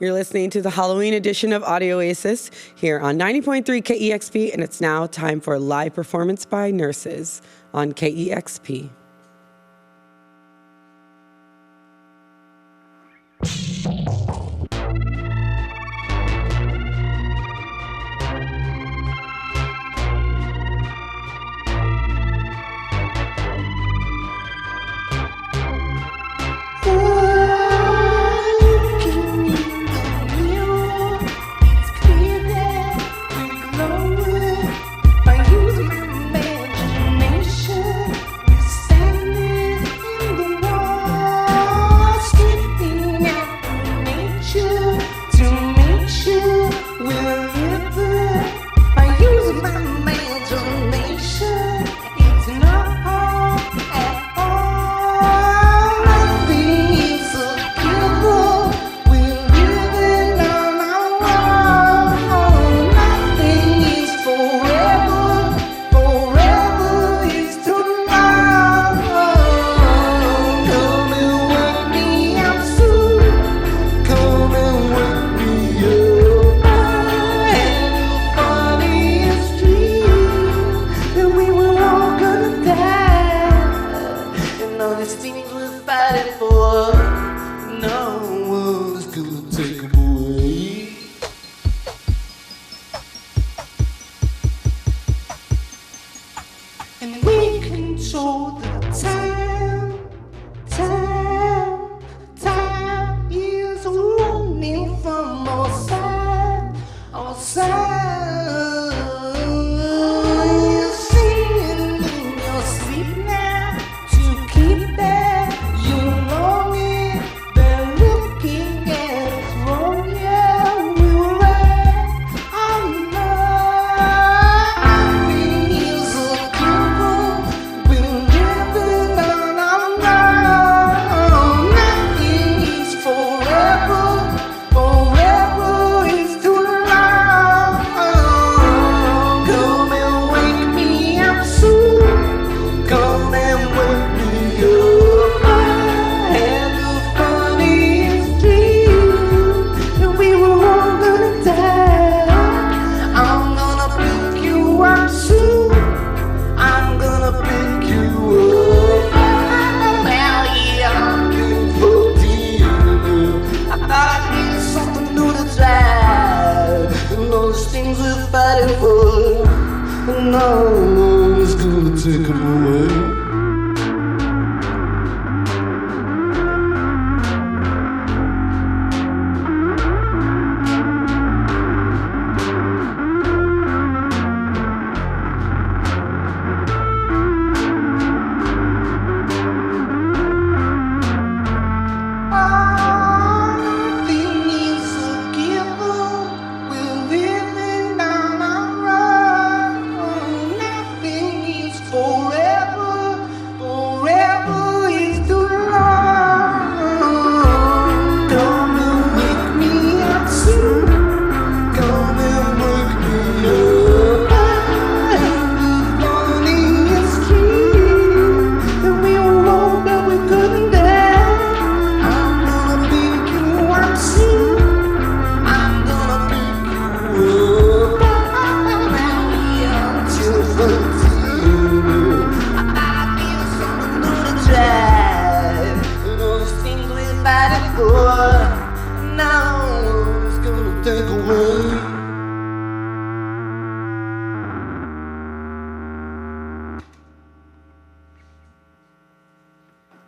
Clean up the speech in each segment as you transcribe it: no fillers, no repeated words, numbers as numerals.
You're listening to the Halloween edition of Audio Oasis here on 90.3 KEXP, and it's now time for a live performance by nurses on KEXP.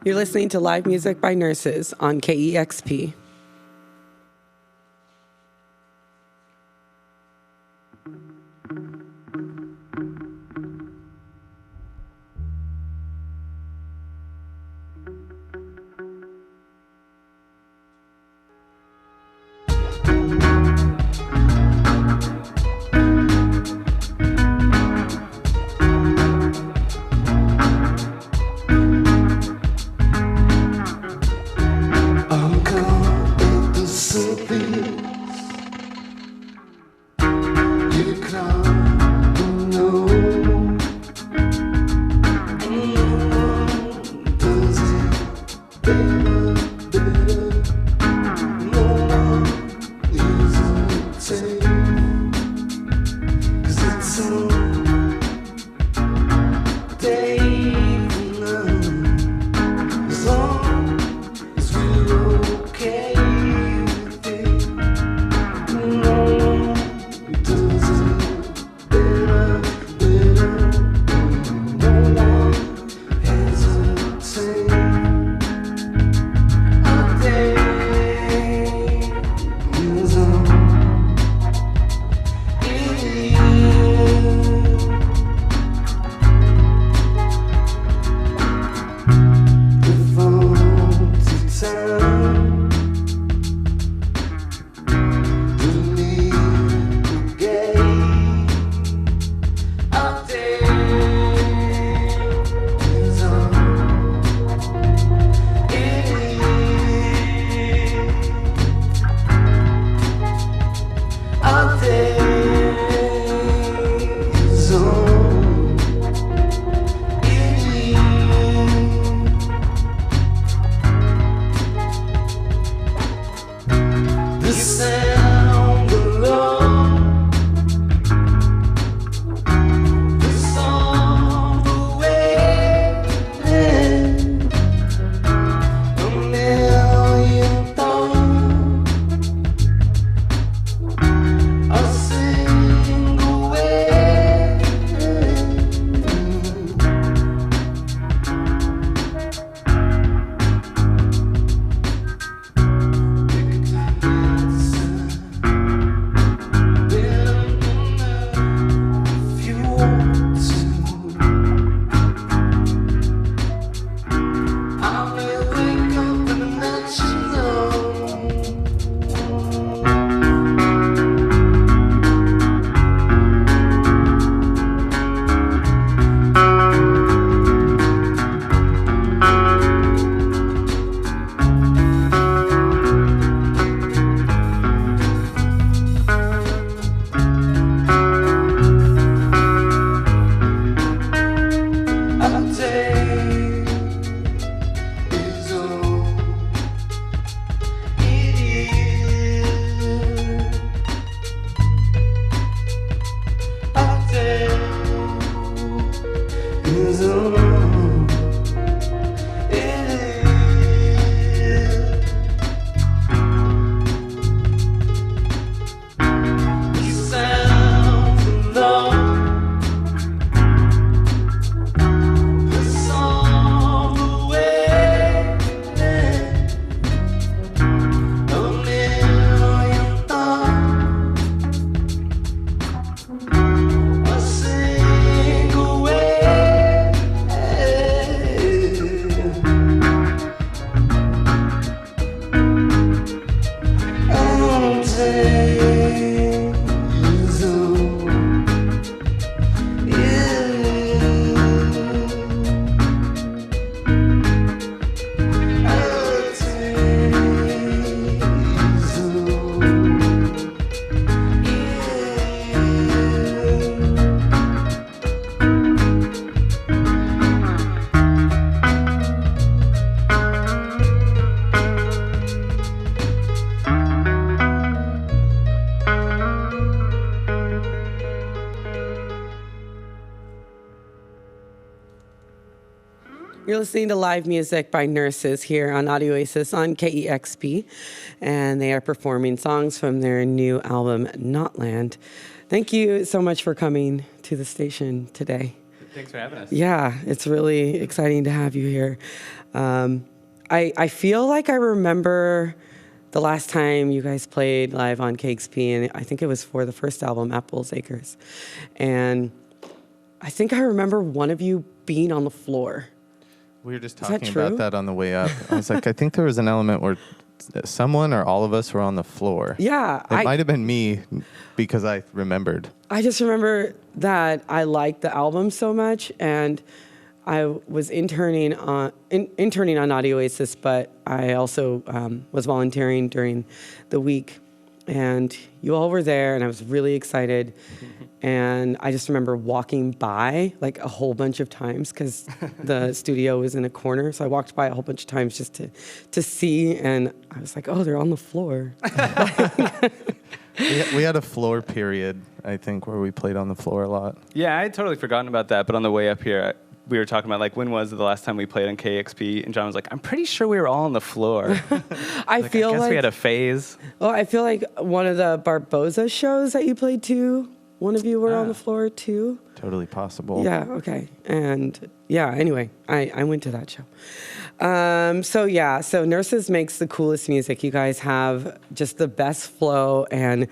You're listening to live music by nurses on KEXP. You're listening to live music by Nurses here on Audio Oasis on KEXP, and they are performing songs from their new album, Naughtland. Thank you so much for coming to the station today. Thanks for having us. Yeah, it's really exciting to have you here. I feel like I remember the last time you guys played live on KEXP, and I think it was for the first album, Apples Acres. And I think I remember one of you being on the floor. We were just talking about that on the way up. I was like, I think there was an element where someone or all of us were on the floor. Yeah. It might have been me because I remembered. I just remember that I liked the album so much, and I was interning on Audio Oasis, but I also was volunteering during the week. And you all were there, and I was really excited. And I just remember walking by like a whole bunch of times because the studio was in a corner. So I walked by a whole bunch of times just to see. And I was like, oh, they're on the floor. We had a floor period, I think, where we played on the floor a lot. Yeah, I had totally forgotten about that. But on the way up here, we were talking about, like, when was the last time we played on KEXP? And John was like, I'm pretty sure we were all on the floor. I guess we had a phase. Well, I feel like one of the Barboza shows that you played too, one of you were on the floor too. Totally possible. Yeah, okay. And yeah, anyway, I went to that show. So Nurses makes the coolest music. You guys have just the best flow and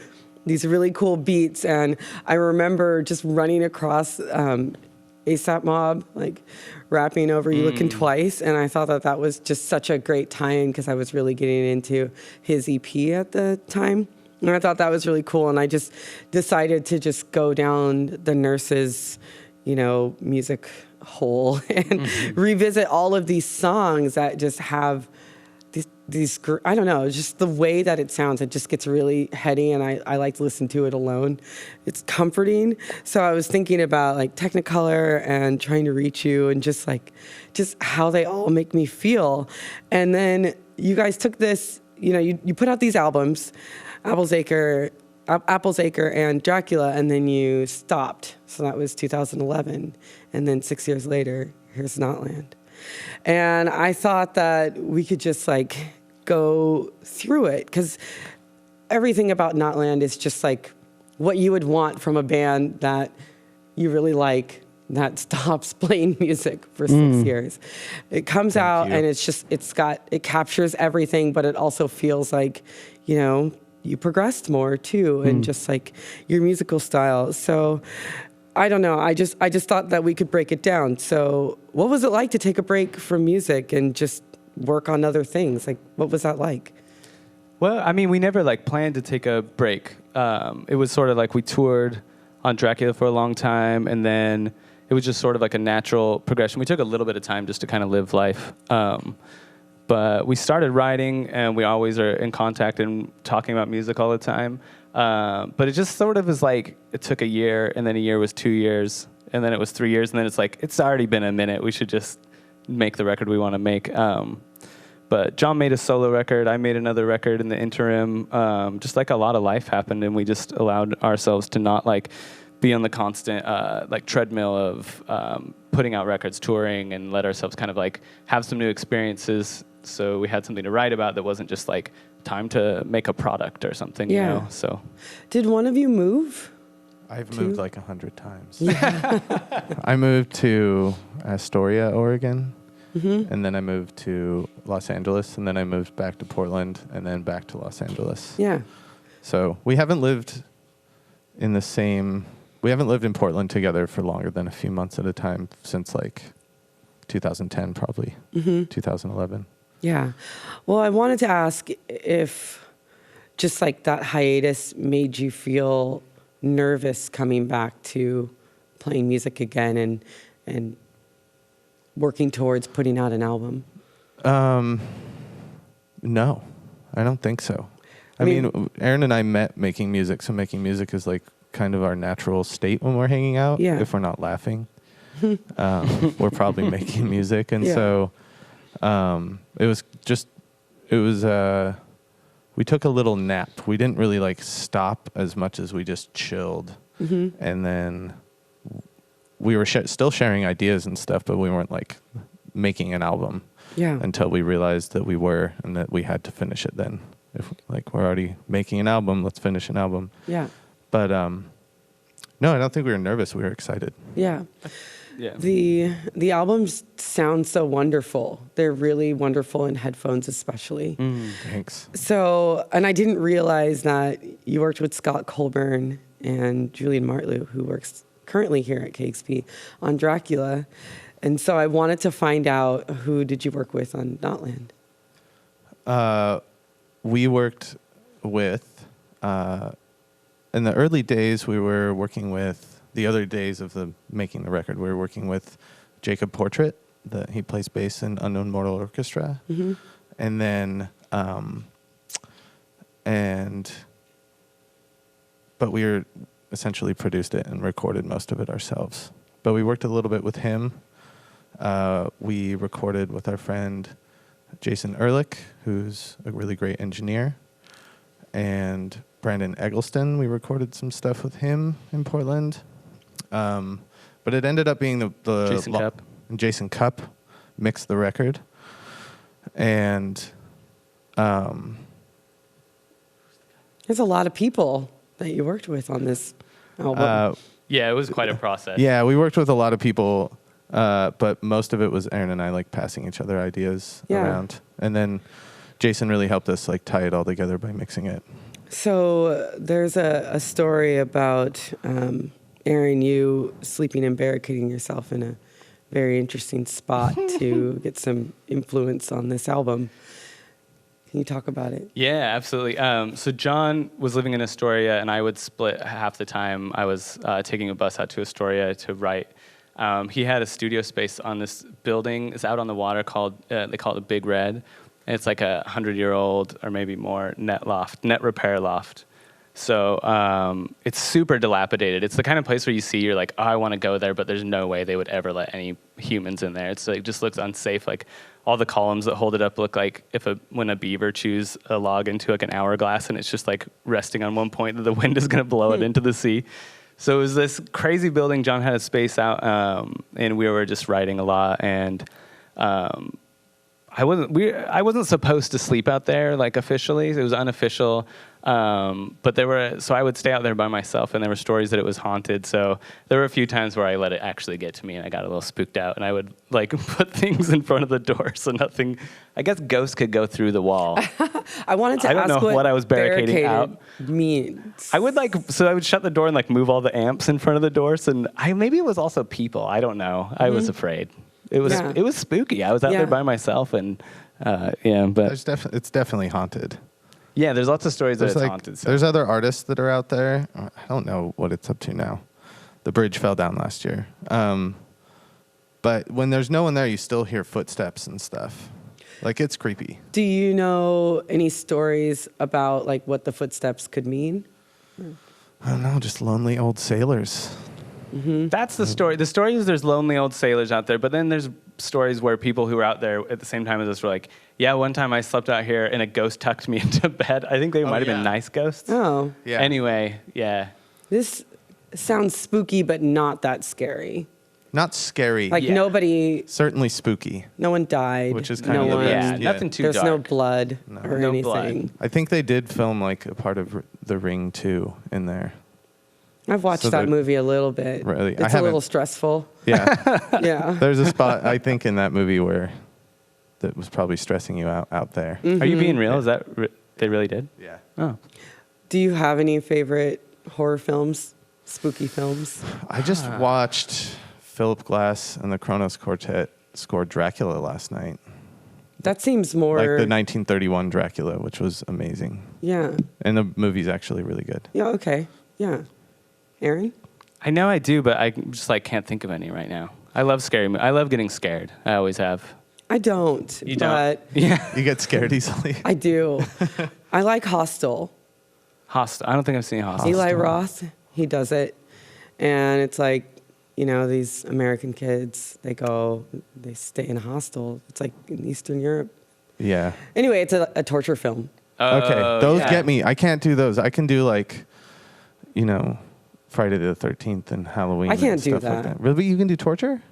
these really cool beats. And I remember just running across ASAP Mob, like rapping over You Looking Twice. And I thought that was just such a great tie-in because I was really getting into his EP at the time. And I thought that was really cool. And I just decided to just go down the Nurses, music hole and revisit all of these songs that just have these, I don't know, just the way that it sounds, it just gets really heady, and I like to listen to it alone. It's comforting. So I was thinking about like Technicolor and Trying to Reach You and just how they all make me feel. And then you guys took this, you put out these albums, Apples Acre and Dracula, and then you stopped. So that was 2011. And then 6 years later, here's Naughtland. And I thought that we could just like go through it because everything about Naughtland is just like what you would want from a band that you really like that stops playing music for 6 years. It comes out and it captures everything, but it also feels like, you progressed more too, and just like your musical style. So I don't know. I just thought that we could break it down. So what was it like to take a break from music and just work on other things? Like, what was that like? Well, I mean, we never planned to take a break. It was sort of like we toured on Dracula for a long time, and then it was just sort of like a natural progression. We took a little bit of time just to kind of live life. But we started writing, and we always are in contact and talking about music all the time. But it just sort of was like, it took a year, and then a year was 2 years, and then it was 3 years, and then it's like, it's already been a minute. We should just make the record we want to make. But John made a solo record. I made another record in the interim. Just like a lot of life happened, and we just allowed ourselves to not be on the constant treadmill of putting out records, touring, and let ourselves kind of have some new experiences. So we had something to write about that wasn't just time to make a product or something, so. Did one of you move? I've moved 100 times. Yeah. I moved to Astoria, Oregon, and then I moved to Los Angeles, and then I moved back to Portland, and then back to Los Angeles. Yeah. So we haven't lived in Portland together for longer than a few months at a time since 2010, probably, 2011. Yeah. Well, I wanted to ask if just that hiatus made you feel nervous coming back to playing music again and working towards putting out an album. No, I don't think so. I mean, Aaron and I met making music, so making music is kind of our natural state when we're hanging out. Yeah. If we're not laughing, we're probably making music. And so we took a little nap. We didn't really stop as much as we just chilled. And then we were still sharing ideas and stuff, but we weren't making an album. Yeah. Until we realized that we were, and that we had to finish it then. If like we're already making an album, let's finish an album. Yeah. But no, I don't think we were nervous. We were excited. Yeah. Yeah. The albums sound so wonderful. They're really wonderful in headphones, especially. Thanks. So, and I didn't realize that you worked with Scott Colburn and Julian Martlew, who works currently here at KEXP on Dracula. And so I wanted to find out, who did you work with on Naughtland? We worked with, in the early days, we were working with, the other days of making the record, we were working with Jacob Portrait, he plays bass in Unknown Mortal Orchestra. Mm-hmm. And then, but we were essentially produced it and recorded most of it ourselves. But we worked a little bit with him. We recorded with our friend Jason Ehrlich, who's a really great engineer, and Brandon Eggleston. We recorded some stuff with him in Portland. But it ended up being the Jason Cupp. Jason Cupp mixed the record. And There's a lot of people that you worked with on this album. Yeah, it was quite a process. yeah, we worked with a lot of people, but most of it was Aaron and I like passing each other ideas around. And then Jason really helped us like tie it all together by mixing it. So there's a story about Aaron, you sleeping and barricading yourself in a very interesting spot to get some influence on this album. Can you talk about it? Yeah, absolutely. So John was living in Astoria, and I would split half the time. I was taking a bus out to Astoria to write. He had a studio space on this building. It's out on the water called, they call it the Big Red. And it's like 100-year-old or maybe more net repair loft. So it's super dilapidated. It's the kind of place where you see, you're like, oh, I want to go there, but there's no way they would ever let any humans in there. It's like, just looks unsafe. Like all the columns that hold it up look like when a beaver chews a log into like an hourglass, and it's just like resting on one point that the wind is going to blow it into the sea. So it was this crazy building. John had a space out, and we were just writing a lot. And I wasn't supposed to sleep out there like officially. It was unofficial. But so I would stay out there by myself, and there were stories that it was haunted. So there were a few times where I let it actually get to me, and I got a little spooked out, and I would like put things in front of the door so nothing, I guess ghosts could go through the wall. I wanted to ask what I was barricading out means. I would shut the door and like move all the amps in front of the doors, and maybe it was also people. I don't know. I was afraid. It was spooky. I was out there by myself, and but It's definitely haunted. Yeah, there's lots of stories that it's haunted. So. There's other artists that are out there. I don't know what it's up to now. The bridge fell down last year. But when there's no one there, you still hear footsteps and stuff. Like, it's creepy. Do you know any stories about like what the footsteps could mean? I don't know, just lonely old sailors. Mm-hmm. That's the story. The story is there's lonely old sailors out there, but then there's stories where people who were out there at the same time as us were like, yeah, one time I slept out here and a ghost tucked me into bed. I think they might have been nice ghosts. Oh. Yeah. Anyway, yeah. This sounds spooky, but not that scary. Not scary. Like nobody, Certainly spooky. no one died. Which is kind of the one, best. Yeah, nothing too There's dark. no blood or No anything. blood. I think they did film like a part of The Ring 2 in there. I've watched that movie a little bit. Really? I It's a little haven't. stressful. Yeah. Yeah. There's a spot, I think, in that movie where that was probably stressing you out there. Are you being real? Is that they really did? Yeah. Oh. Do you have any favorite horror films, spooky films? I just watched Philip Glass and the Kronos Quartet score Dracula last night. That seems more... Like the 1931 Dracula, which was amazing. Yeah. And the movie's actually really good. Yeah, okay. Yeah. Aaron? I know I do, but I just like can't think of any right now. I love scary movies. I love getting scared. I always have. I don't. You but don't? Yeah. You get scared easily? I do. I like Hostel. Hostel. I don't think I've seen Hostel. Eli Roth, he does it. And it's like, you know, these American kids, they stay in a hostel. It's like in Eastern Europe. Yeah. Anyway, it's a torture film. Okay. Those yeah. get me. I can't do those. I can do like, Friday the 13th and Halloween. I can't and do stuff that. Like that. Really? You can do torture?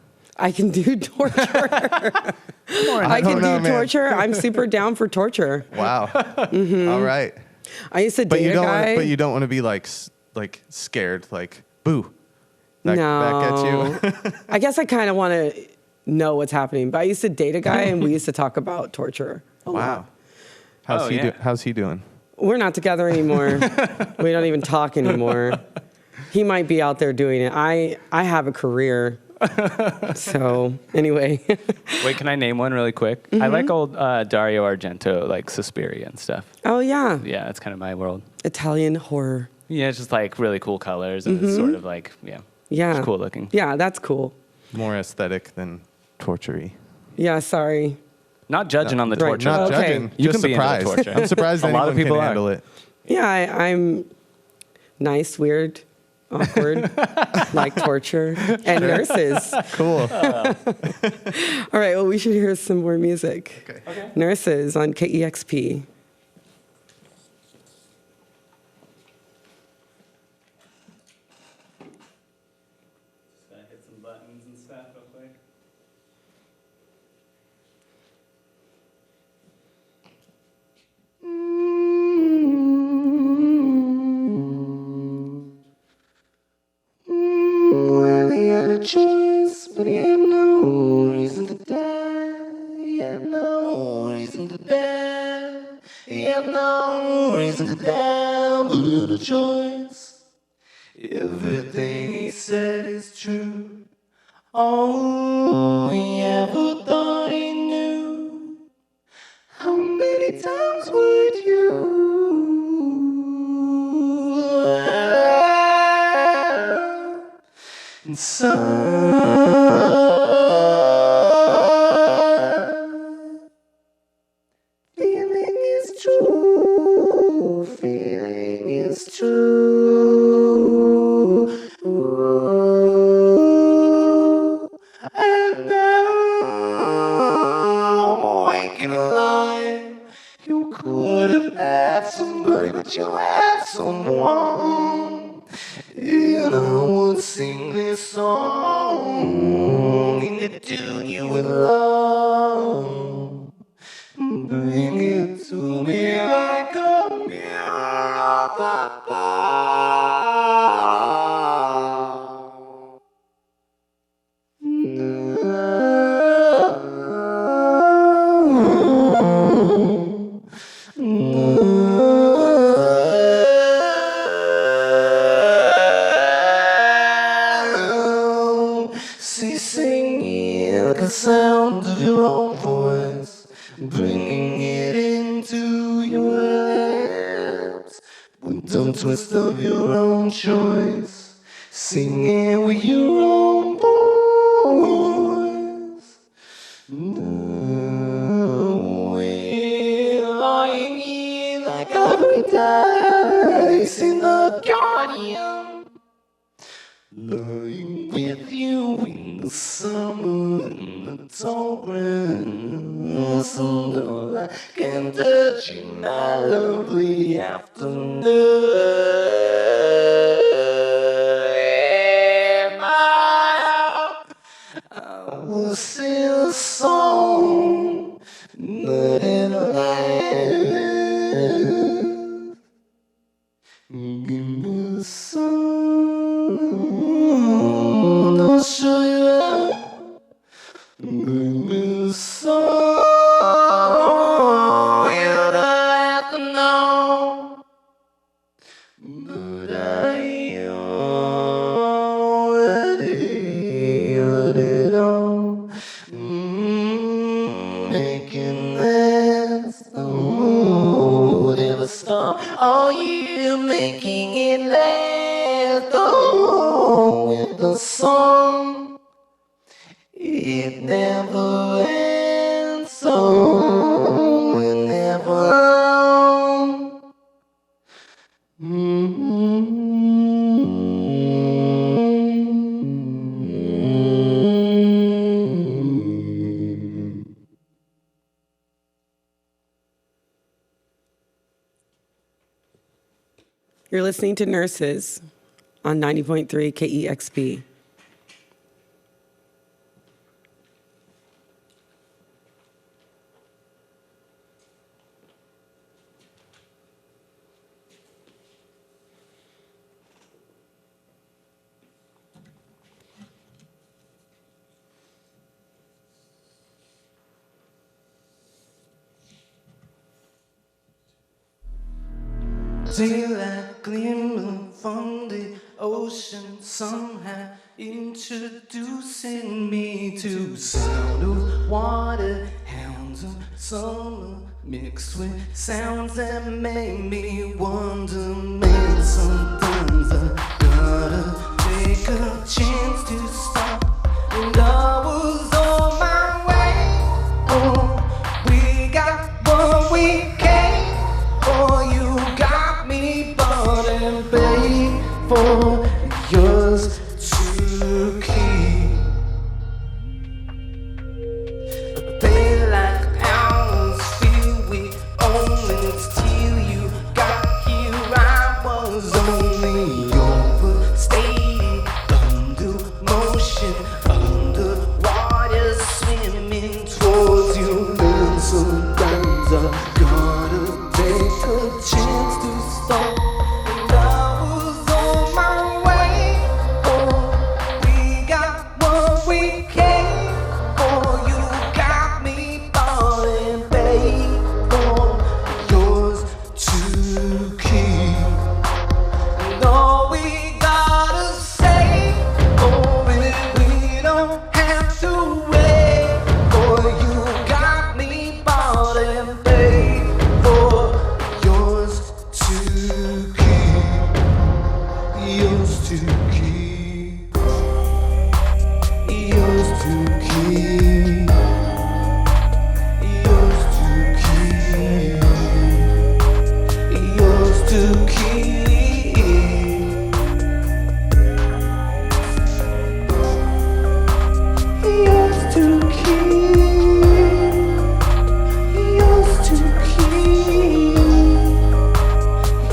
I can do torture. I can don't know, do man. torture. I'm super down for torture. Wow. All right. I used to But date you a don't. guy. But you don't want to be like scared. Like boo. Back no. at you. I guess I kind of want to know what's happening. But I used to date a guy, and we used to talk about torture a lot. Wow. How's he doing? We're not together anymore. We don't even talk anymore. He might be out there doing it. I have a career. So anyway. Wait, can I name one really quick? I like old Dario Argento, like Suspiria and stuff. Oh, yeah. Yeah, it's kind of my world. Italian horror. Yeah, it's just like really cool colors and it's sort of like, Yeah. it's cool looking. Yeah, that's cool. More aesthetic than torture-y. Yeah, sorry. Not judging on the Right, torture. Not Okay. judging. You Just can be into the surprised. torture. I'm surprised A lot anyone of people can are. handle it. Yeah, I'm nice, weird, awkward, like torture, and nurses. Cool. All right, well, we should hear some more music. Okay. Nurses on KEXP. Gonna hit some buttons and stuff real quick. Well, he had a choice, but he had no reason to die. He had no reason to die. He had no reason to die, but he had a choice. Everything he said is true. Oh, he ever thought he knew. How many times would you? And feeling is true, feeling is true. And now, waking alive, you could have had somebody, but you had someone. And I would sing this song and to do you with love. Bring it to me like a mirror, See, singing like the sound of your own voice, bringing it into your lips with the twist of your own choice, singing with your own voice. We're lying here like every dice in the guardian, lying with you in the summer, in the torrent, something like can touch you, my lovely afternoon. I will sing a song, not in a life. Give me a song, I'll show you out. Give me a song, you don't have to know, but I already heard it all. Making this whatever stop. Oh, you making it last. Oh, with the song, it never ends. So it never You're listening to Nurses on 90.3 KEXP. Daylight glimmer from the ocean, somehow introducing me to sound of water, hounds of summer, mixed with sounds that make me wonder. Man, sometimes I gotta take a chance to stop. And I was on my way. Oh, we got what we came for. You got me bought and paid for. Yours to keep. Daylight hours feel we only till you got here. I was only overstated, under motion, underwater, swimming towards you. And sometimes I gotta take a chance to stop. And I was on my way. Oh, we got what we came for. You got me bought and paid for. Yours to keep. And all we gotta say, oh, we don't have to wait. For you got me bought and paid for. Yours to keep. Yours to keep. Yours to keep. Yours to keep. Yours to keep. Yours to keep. Yours to keep.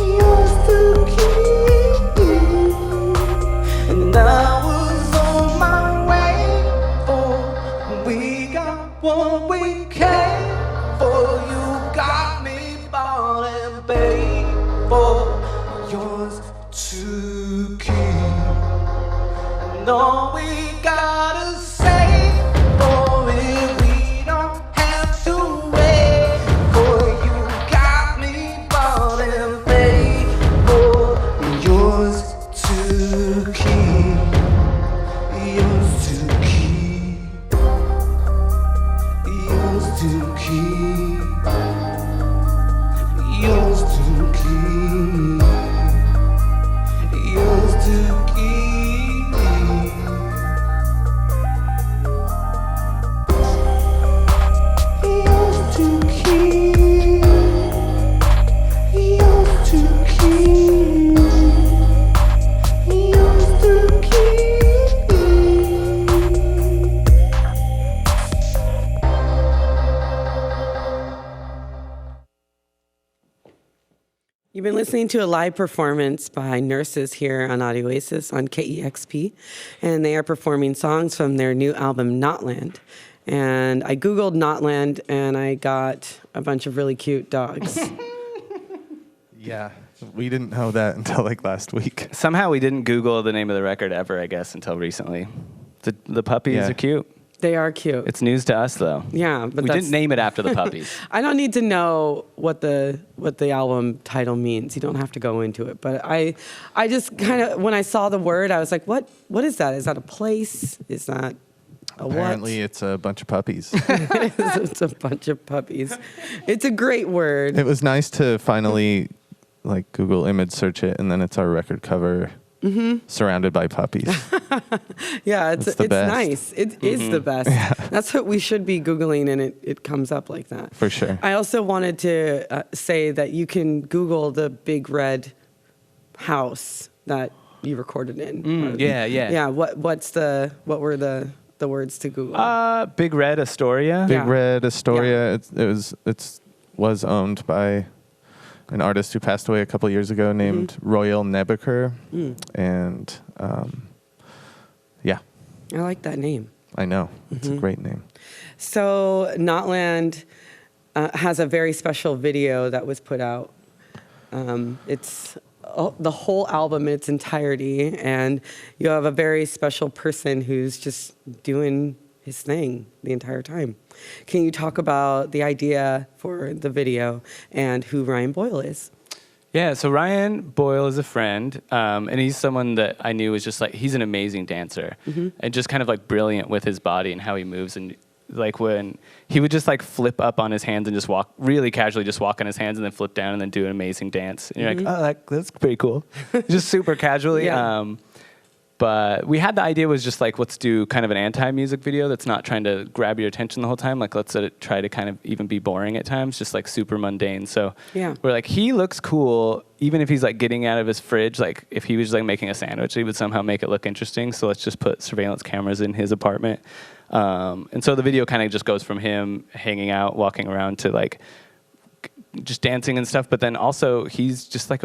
Yours to keep. And I was on my way. Oh, we got what we came for. You got me bought and paid for. Yours to keep. And all we gotta say for it, we don't have to wait. For you got me bought and paid for. Yours to keep. Yours to keep. Yours to keep. Yours to keep. Yours to keep. Yours to keep. Yours to keep. Yours to keep. You've been listening to a live performance by Nurses here on Audio Oasis on KEXP, and they are performing songs from their new album, Naughtland. And I Googled Naughtland, and I got a bunch of really cute dogs. Yeah, we didn't know that until like last week. Somehow we didn't Google the name of the record ever, I guess, until recently. The puppies Yeah. are cute. They are cute. It's news to us, though. Yeah, but We didn't name it after the puppies. I don't need to know what the album title means. You don't have to go into it. But I just kind of, when I saw the word, I was like, what is that? Is that a place? Is that a Apparently, what? it's a bunch of puppies. It's a bunch of puppies. It's a great word. It was nice to finally like Google image search it, and then it's our record cover surrounded by puppies. Yeah, it's the best. nice. It is the best. Yeah. That's what we should be Googling, and it comes up like that. For sure. I also wanted to say that you can Google the big red house that you recorded in. Yeah. Yeah. What were the words to Google? Big Red Astoria. Big Yeah. Red Astoria. It was owned by an artist who passed away a couple years ago named Royal Nebuchadnezzar. And yeah, I like that name. I know. It's a great name. So Naughtland has a very special video that was put out. It's the whole album in its entirety, and you have a very special person who's just doing his thing the entire time. Can you talk about the idea for the video and who Ryan Boyle is? Yeah, so Ryan Boyle is a friend, and he's someone that I knew was just like, he's an amazing dancer, and just kind of like brilliant with his body and how he moves. And like when he would just like flip up on his hands and just walk really casually, just walk on his hands and then flip down and then do an amazing dance. And you're like, oh, that's pretty cool. Just super casually. Yeah. But we had the idea was just like, let's do kind of an anti-music video that's not trying to grab your attention the whole time. Like, let's let it try to kind of even be boring at times, just like super mundane. So we're like, he looks cool, even if he's like getting out of his fridge. Like, if he was like making a sandwich, he would somehow make it look interesting. So let's just put surveillance cameras in his apartment. And so the video kind of just goes from him hanging out, walking around to like just dancing and stuff. But then also he's just like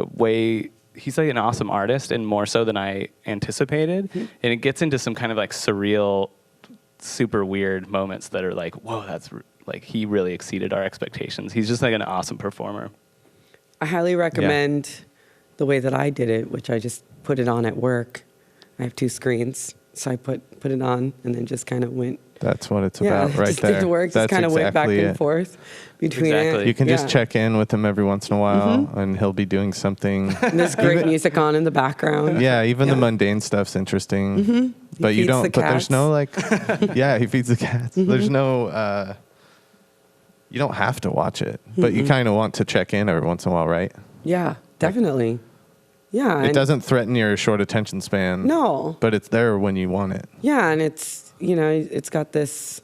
he's like an awesome artist, and more so than I anticipated. And it gets into some kind of like surreal, super weird moments that are like, whoa, that's like, he really exceeded our expectations. He's just like an awesome performer. I highly recommend the way that I did it, which I just put it on at work. I have 2 screens. So I put it on and then just kind of went. That's what it's about right just there. Did work, just kind of went back and forth between it. You can just check in with him every once in a while, and he'll be doing something. And there's great music on in the background. Yeah, even the mundane stuff's interesting. But you don't. But there's no like. Yeah, he feeds the cats. There's no. You don't have to watch it, but you kind of want to check in every once in a while, right? Yeah, definitely. Yeah. It doesn't threaten your short attention span. No. But it's there when you want it. Yeah, and it's, it's got this,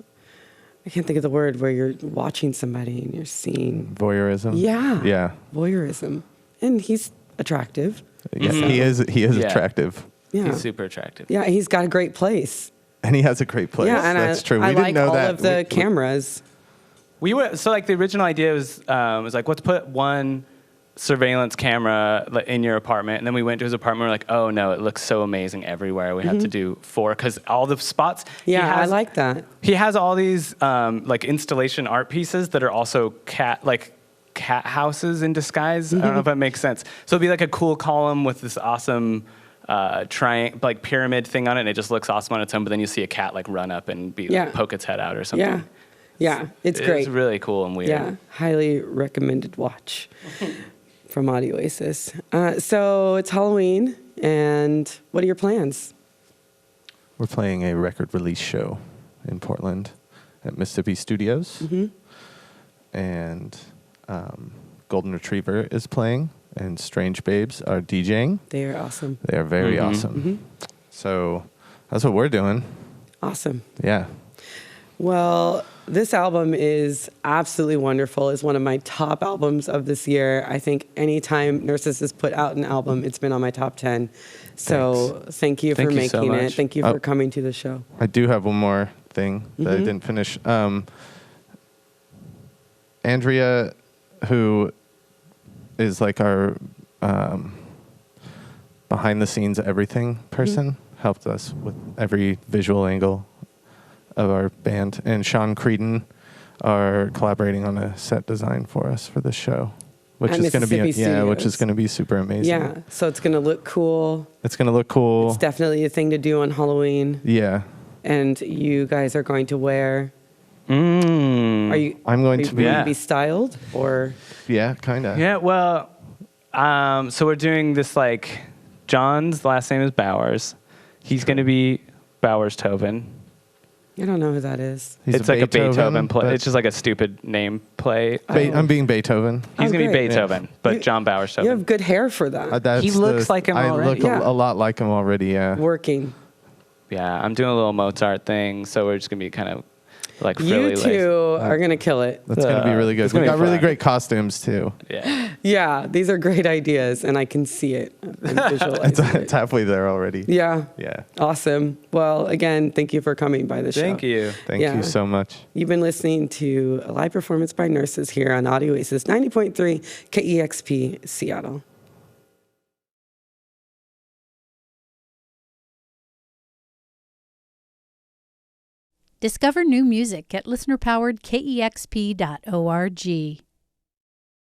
I can't think of the word, where you're watching somebody and you're seeing. Voyeurism? Yeah. Yeah. Voyeurism. And he's attractive. Yeah, he is attractive. Yeah. He's super attractive. Yeah, he's got a great place. And he has a great place. Yeah, and that's true. I We didn't like know all that. of the cameras. We were, so like the original idea was like, let's put one surveillance camera in your apartment, and then we went to his apartment. We're like, oh no, it looks so amazing everywhere. We have to do 4 because all the spots. Yeah, I like that. He has all these like installation art pieces that are also cat houses in disguise. I don't know if that makes sense. So it'd be like a cool column with this awesome like pyramid thing on it, and it just looks awesome on its own. But then you see a cat like run up and poke its head out or something. Yeah, it's great. It's really cool and weird. Yeah, highly recommended watch from Audio Oasis. So it's Halloween, and what are your plans? We're playing a record release show in Portland at Mississippi Studios. And Golden Retriever is playing, and Strange Babes are DJing. They are awesome. They are very awesome. So that's what we're doing. Awesome. Yeah. Well, this album is absolutely wonderful. It's one of my top albums of this year. I think anytime Nurses has put out an album, it's been on my top 10. So thank you for making it. Thank you for coming to the show. I do have one more thing that I didn't finish. Andrea, who is like our behind the scenes everything person, helped us with every visual angle of our band, and Sean Creedon are collaborating on a set design for us for this show, which is going to be which is going to be super amazing. Yeah, so it's going to look cool. It's going to look cool. It's definitely a thing to do on Halloween. Yeah. And you guys are going to wear. Are you? I'm going to be styled or? Yeah, kind of. Yeah. Well, so we're doing this like John's last name is Bowers. He's going to be Bowers Tobin. I don't know who that is. It's like a Beethoven play. It's just like a stupid name play. I'm being Beethoven. He's going to be Beethoven, but John Bowers Tobin. You have good hair for that. He looks like him already. I look a lot like him already, yeah. Working. Yeah, I'm doing a little Mozart thing, so we're just going to be kind of like frilly. You two are going to kill it. That's going to be really good. We've got really great costumes, too. Yeah. Yeah, these are great ideas, and I can see it. It's halfway there already. Yeah. Yeah. Awesome. Well, again, thank you for coming by the show. Thank you. Thank you so much. You've been listening to a live performance by Nurses here on Audio Oasis 90.3 KEXP Seattle. Discover new music at listener-powered KEXP.org.